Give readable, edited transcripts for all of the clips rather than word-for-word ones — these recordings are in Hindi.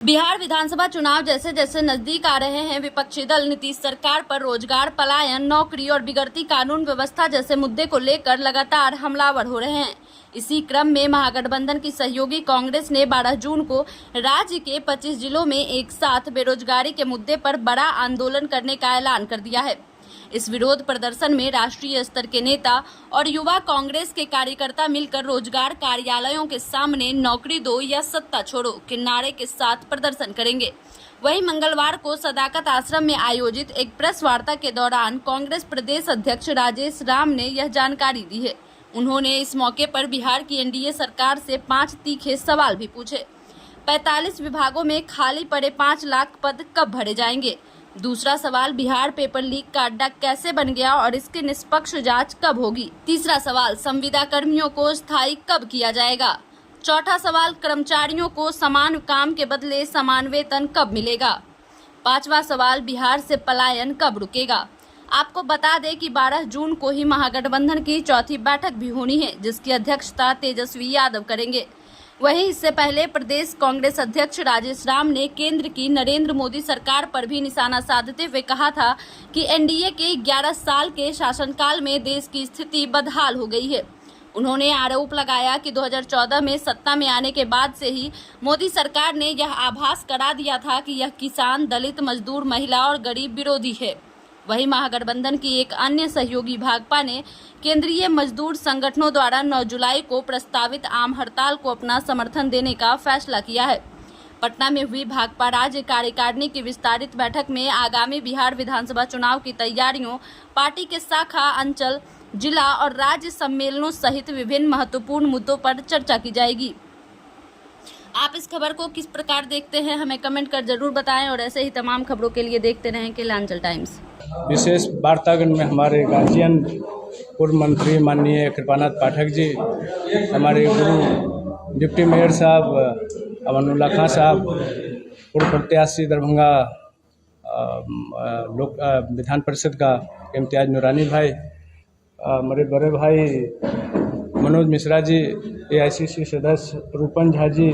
बिहार विधानसभा चुनाव जैसे जैसे नजदीक आ रहे हैं, विपक्षी दल नीतीश सरकार पर रोजगार, पलायन, नौकरी और बिगड़ती कानून व्यवस्था जैसे मुद्दे को लेकर लगातार हमलावर हो रहे हैं। इसी क्रम में महागठबंधन की सहयोगी कांग्रेस ने 12 जून को राज्य के 25 जिलों में एक साथ बेरोजगारी के मुद्दे पर बड़ा आंदोलन करने का ऐलान कर दिया है। इस विरोध प्रदर्शन में राष्ट्रीय स्तर के नेता और युवा कांग्रेस के कार्यकर्ता मिलकर रोजगार कार्यालयों के सामने नौकरी दो या सत्ता छोड़ो के नारे के साथ प्रदर्शन करेंगे। वहीं मंगलवार को सदाकत आश्रम में आयोजित एक प्रेस वार्ता के दौरान कांग्रेस प्रदेश अध्यक्ष राजेश राम ने यह जानकारी दी है। उन्होंने इस मौके पर बिहार की एनडीए सरकार से 5 तीखे सवाल भी पूछे। 45 विभागों में खाली पड़े 5 लाख पद कब भरे जाएंगे? दूसरा सवाल, बिहार पेपर लीक का अड्डा कैसे बन गया और इसकी निष्पक्ष जांच कब होगी? तीसरा सवाल, संविदा कर्मियों को स्थायी कब किया जाएगा? चौथा सवाल, कर्मचारियों को समान काम के बदले समान वेतन कब मिलेगा? पांचवा सवाल, बिहार से पलायन कब रुकेगा? आपको बता दें कि 12 जून को ही महागठबंधन की चौथी बैठक भी होनी है, जिसकी अध्यक्षता तेजस्वी यादव करेंगे। वहीं इससे पहले प्रदेश कांग्रेस अध्यक्ष राजेश राम ने केंद्र की नरेंद्र मोदी सरकार पर भी निशाना साधते हुए कहा था कि एनडीए के 11 साल के शासनकाल में देश की स्थिति बदहाल हो गई है। उन्होंने आरोप लगाया कि 2014 में सत्ता में आने के बाद से ही मोदी सरकार ने यह आभास करा दिया था कि यह किसान, दलित, मजदूर, महिला और गरीब विरोधी है। वहीं महागठबंधन की एक अन्य सहयोगी भाकपा ने केंद्रीय मजदूर संगठनों द्वारा 9 जुलाई को प्रस्तावित आम हड़ताल को अपना समर्थन देने का फैसला किया है। पटना में हुई भाकपा राज्य कार्यकारिणी की विस्तारित बैठक में आगामी बिहार विधानसभा चुनाव की तैयारियों, पार्टी के शाखा, अंचल, जिला और राज्य सम्मेलनों सहित विभिन्न महत्वपूर्ण मुद्दों पर चर्चा की जाएगी। आप इस खबर को किस प्रकार देखते हैं, हमें कमेंट कर जरूर बताएं और ऐसे ही तमाम खबरों के लिए देखते रहें केलांचल टाइम्स। विशेष वार्तागण में हमारे गार्जियन पूर्व मंत्री माननीय कृपानाथ पाठक जी, हमारे गुरु डिप्टी मेयर साहब अमानुल्लाह खां साहब, पूर्व प्रत्याशी दरभंगा लोक विधान परिषद का इम्तियाज नूरानी भाई, हमारे बड़े भाई मनोज मिश्रा जी, एआईसीसी सदस्य रूपन झा जी,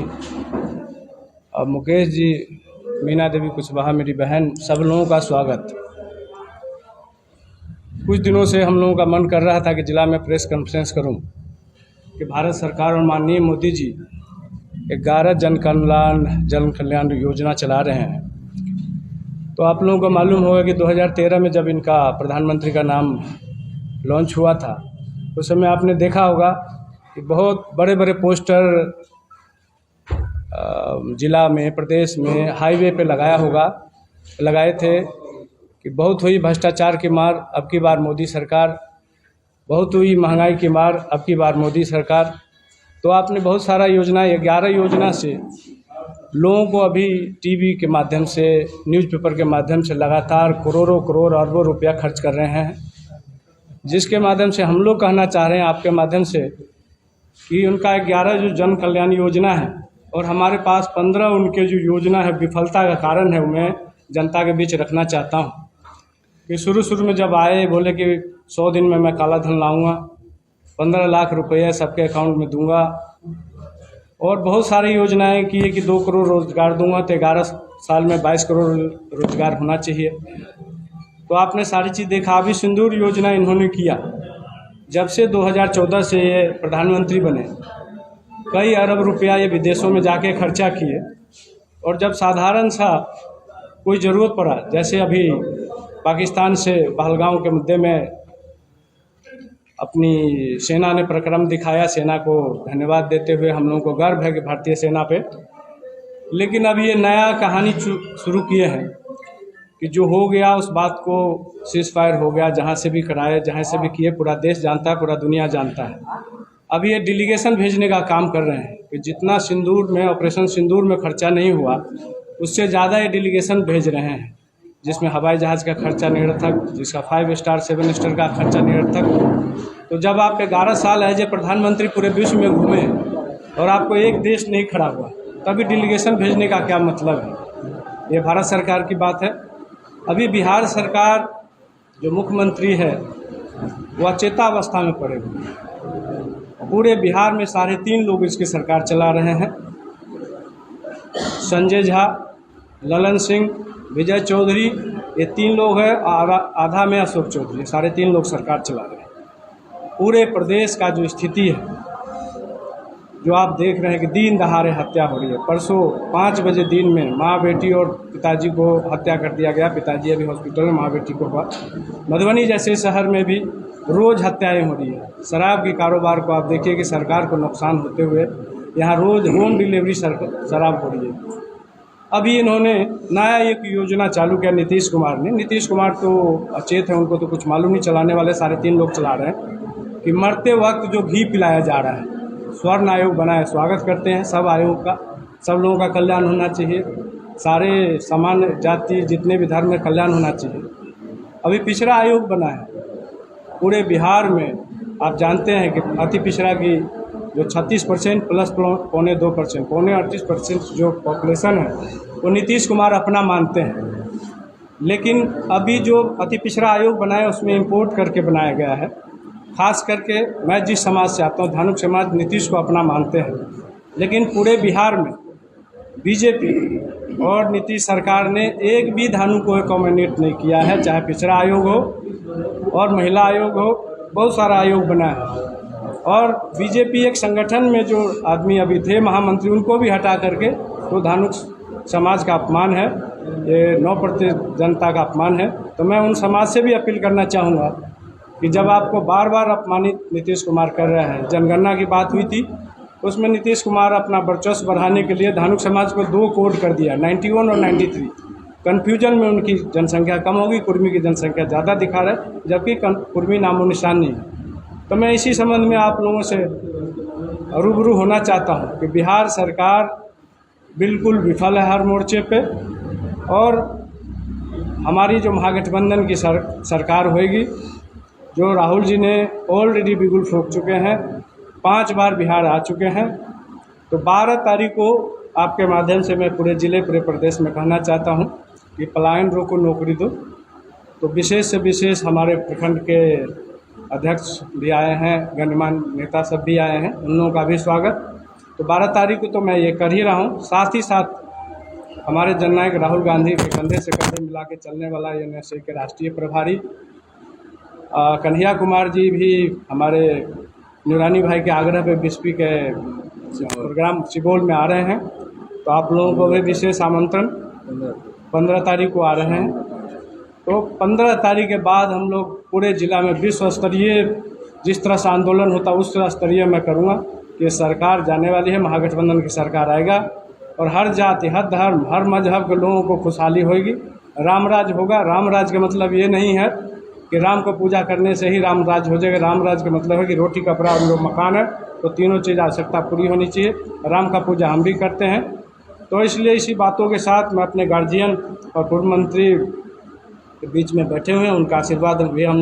मुकेश जी, मीना देवी कुशवाहा मेरी बहन, सब लोगों का स्वागत। कुछ दिनों से हम लोगों का मन कर रहा था कि जिला में प्रेस कॉन्फ्रेंस करूं कि भारत सरकार और माननीय मोदी जी 11 जन कल्याण योजना चला रहे हैं। तो आप लोगों को मालूम होगा कि 2013 में जब इनका प्रधानमंत्री का नाम लॉन्च हुआ था, उस समय आपने देखा होगा कि बहुत बड़े बड़े पोस्टर जिला में, प्रदेश में, हाईवे पे लगाए थे कि बहुत हुई भ्रष्टाचार की मार, अब की बार मोदी सरकार, बहुत हुई महंगाई की मार, अब की बार मोदी सरकार। तो आपने बहुत सारा योजना, 11 योजना से लोगों को अभी टीवी के माध्यम से, न्यूज़पेपर के माध्यम से लगातार करोड़ों करोड़ अरबों रुपया खर्च कर रहे हैं, जिसके माध्यम से हम लोग कहना चाह रहे हैं आपके माध्यम से कि उनका 11 जो जन कल्याण योजना है और हमारे पास 15 उनके जो योजना है विफलता का कारण है, मैं जनता के बीच रखना चाहता हूँ कि शुरू में जब आए बोले कि 100 दिन में मैं काला धन लाऊंगा, 15 लाख रुपये सबके अकाउंट में दूंगा और बहुत सारी योजनाएं की है कि 2 करोड़ रोजगार दूंगा, तो 11 साल में 22 करोड़ रोजगार होना चाहिए। तो आपने सारी चीज़ देखा। अभी सिंदूर योजना इन्होंने किया, जब से 2014 से ये प्रधानमंत्री बने, कई अरब रुपया ये विदेशों में जाके खर्चा किए और जब साधारण सा कोई ज़रूरत पड़ा, जैसे अभी पाकिस्तान से पहलगाम के मुद्दे में अपनी सेना ने पराक्रम दिखाया, सेना को धन्यवाद देते हुए हम लोगों को गर्व है कि भारतीय सेना पे। लेकिन अब ये नया कहानी शुरू किए हैं कि जो हो गया उस बात को सीज फायर हो गया, जहाँ से भी कराए, जहाँ से भी किए, पूरा देश जानता है, पूरा दुनिया जानता है। अब ये डेलीगेशन भेजने का काम कर रहे हैं कि जितना सिंदूर में, ऑपरेशन सिंदूर में खर्चा नहीं हुआ, उससे ज़्यादा ये डेलीगेशन भेज रहे हैं, जिसमें हवाई जहाज़ का खर्चा निरर्थक, जिसका 5 स्टार 7 स्टार का खर्चा निरर्थक। तो जब आप 11 साल एज ए प्रधानमंत्री पूरे विश्व में घूमे और आपको एक देश नहीं खड़ा हुआ, तभी डेलीगेशन भेजने का क्या मतलब है? ये भारत सरकार की बात है। अभी बिहार सरकार जो मुख्यमंत्री है वह चेतावस्था में पड़े हुए हैं। पूरे बिहार में 3.5 लोग इसकी सरकार चला रहे हैं संजय झा, ललन सिंह, विजय चौधरी, ये 3 लोग हैं, आधा में अशोक चौधरी, सारे 3 लोग सरकार चला रहे हैं। पूरे प्रदेश का जो स्थिति है, जो आप देख रहे हैं कि दिन दहाड़े हत्या हो रही है। परसों 5 बजे दिन में माँ बेटी और पिताजी को हत्या कर दिया गया। पिताजी अभी हॉस्पिटल में, माँ बेटी को हुआ। मधुबनी जैसे शहर में भी रोज़ हत्याएं हो रही है। शराब के कारोबार को आप देखिए कि सरकार को नुकसान होते हुए यहाँ रोज़ होम डिलीवरी शराब हो रही है। अभी इन्होंने नया एक योजना चालू किया नीतीश कुमार ने। नीतीश कुमार तो अचेत है, उनको तो कुछ मालूम नहीं, चलाने वाले सारे 3 लोग चला रहे हैं कि मरते वक्त जो घी पिलाया जा रहा है। स्वर्ण आयोग बनाए, स्वागत करते हैं सब आयोग का। सब लोगों का कल्याण होना चाहिए, सारे सामान्य जाति जितने भी धर्म में कल्याण होना चाहिए। अभी पिछड़ा आयोग बना है पूरे बिहार में। आप जानते हैं कि अति पिछड़ा की जो 36% प्लस 2.2%, 38% जो पॉपुलेशन है वो नीतीश कुमार अपना मानते हैं। लेकिन अभी जो अति पिछड़ा आयोग बनाया उसमें इंपोर्ट करके बनाया गया है। खास करके मैं जिस समाज से आता हूँ, धानुक समाज, नीतीश को अपना मानते हैं। लेकिन पूरे बिहार में बीजेपी और नीतीश सरकार ने एक भी धानु को अकोमोडेट नहीं किया है, चाहे पिछड़ा आयोग हो और महिला आयोग हो, बहुत सारा आयोग बना है। और बीजेपी एक संगठन में जो आदमी अभी थे महामंत्री, उनको भी हटा करके, तो धानुक समाज का अपमान है, ये 9% जनता का अपमान है। तो मैं उन समाज से भी अपील करना चाहूँगा कि जब आपको बार बार अपमानित नीतीश कुमार कर रहे हैं। जनगणना की बात हुई थी, उसमें नीतीश कुमार अपना वर्चस्व बढ़ाने के लिए धानुक समाज को 2 कोड कर दिया, 91 और 93। कन्फ्यूजन में उनकी जनसंख्या कम होगी, कुर्मी की जनसंख्या ज़्यादा दिखा रहा है, जबकि कुर्मी नामो निशान नहीं है। तो मैं इसी संबंध में आप लोगों से रूबरू होना चाहता हूँ कि बिहार सरकार बिल्कुल विफल है हर मोर्चे पे, और हमारी जो महागठबंधन की सरकार होएगी, जो राहुल जी ने ऑलरेडी बिगुल फूंक चुके हैं, 5 बार बिहार आ चुके हैं। तो 12 तारीख को आपके माध्यम से मैं पूरे ज़िले, पूरे प्रदेश में कहना चाहता हूं कि पलायन रोको, नौकरी दो। तो विशेष से विशेष हमारे प्रखंड के अध्यक्ष भी आए हैं, गणमान्य नेता सब भी आए हैं, उन लोगों का भी स्वागत। तो 12 तारीख को तो मैं ये कर ही रहा हूँ। साथ ही साथ हमारे जननायक राहुल गांधी के कंधे से कंधे मिला के चलने वाला एनएसए के राष्ट्रीय प्रभारी कन्हैया कुमार जी भी हमारे नुरानी भाई के आग्रह पे बिस्पी के प्रोग्राम सिबोल में आ रहे हैं। तो आप लोगों को भी विशेष आमंत्रण 15 तारीख को आ रहे हैं। तो 15 तारीख के बाद हम लोग पूरे ज़िला में विश्व स्तरीय जिस तरह से आंदोलन होता है उस तरह स्तरीय मैं करूँगा कि सरकार जाने वाली है, महागठबंधन की सरकार आएगा और हर जाति, हर धर्म, हर मजहब के लोगों को खुशहाली होगी, रामराज होगा। रामराज का मतलब ये नहीं है कि राम को पूजा करने से ही राम राज हो जाएगा। राम राज का मतलब है कि रोटी, कपड़ा और मकान है, तो तीनों चीज़ आवश्यकता पूरी होनी चाहिए। राम का पूजा हम भी करते हैं। तो इसलिए इसी बातों के साथ मैं अपने गार्जियन और पूर्व मंत्री के बीच में बैठे हुए हैं, उनका आशीर्वाद भी हम